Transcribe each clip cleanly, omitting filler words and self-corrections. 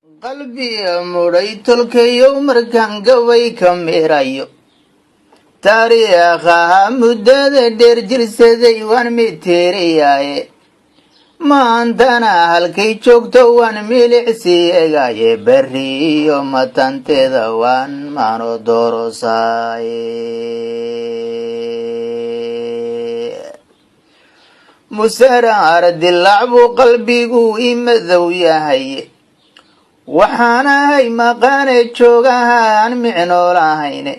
qalbiga mudhay tolkayow markaan gabay ka meerayo taariikhaha muddada dheer jirsaday waan miteerayaaye maantana halkay joogto waan milicsi eegaaye berri iyo matanteeda waan maano doorosaaye musaraar dilaac buu qalbigu ii madow yahaye waxaan ahay maqaane joogaha aan micno lahayne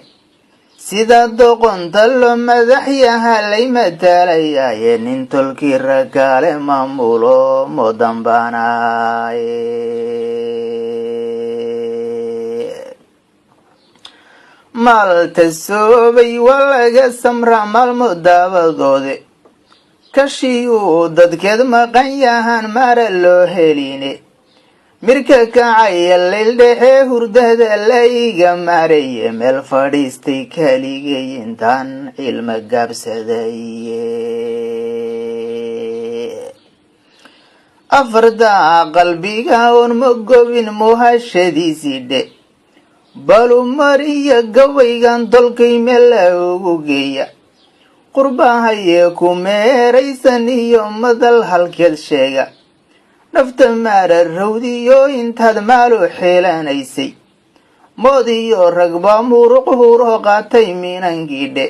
sida doqonta loo madax yaha lay mataalayaaye nin tolkii ragaale maamulo mudan baanaaye maalta soobay waa laga samraa maalmo daabadoode kashiyuu dadkeed maqan yahaan mara loo heline mirka kacaya leyl dhexe hurdada la iga maaraye meel fadhiistay kaligay intaan cilma gaabsadaye afartaa qalbiga oon ma gobin muhashadiisii dhe balu mariya gabaygan tolkay meela ugu geeya qurbahaye ku meeraysan iyo madal halkeed sheega nafta maara rawdiyo intaad maalu xeelanaysay moodiyo ragba muruq huro qaatay miinangiidhe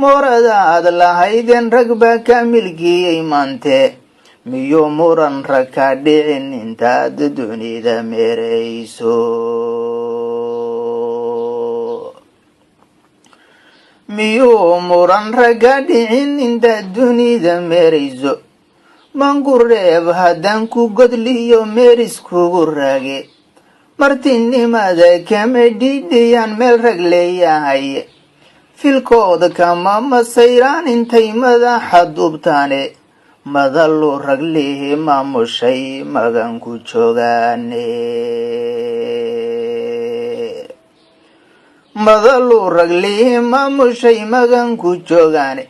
moorada aad lahaydeen ragba ka milkiyey maantee miyuu muran rag ka dhicin intaad dunida meerayso miyuu muran rag ka dhicin intaad dunida meerayso mangureeb haddaan ku godliyo meeris kugu raage martinimada kama dhidhiyaan meel rag leeyahaye filkooda kama masayraan intay madaxa duubtaane madalu rag lihi maamushay magan ku joogaane madalu rag lihi maamushay magan ku joogaane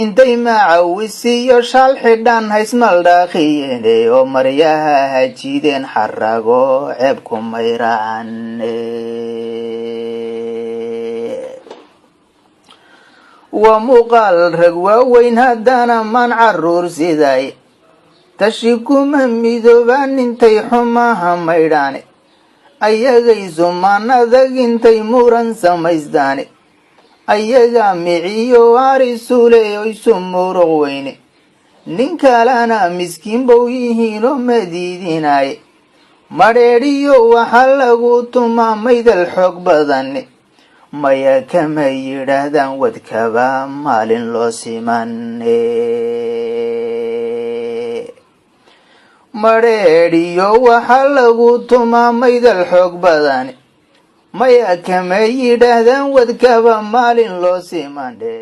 intay macawisiyo shaal xidhaan haysmal dhaaqiyene oo maryaha hajideen xarago ceeb ku mayracane waa muuqaal rag waaweyn haddana maan caruur sidaay tashi kuma midoobaan intay xumaha maydhaane ayagaysu maan adag intay muran samaysdaane ayaga miciyo arisule oysu muruq weyne nin kalena miskiin bow yihiinoo madiidinaye madheedhiyo waxaa lagu tumaa maydal xoog badane maya kama yidhaahdaan wadkaba maalin loo simane madheedhiyo waxaa lagu tumaa maydal xoog badane maya kama yidhaahdaan wadkaba maalin loo simandhe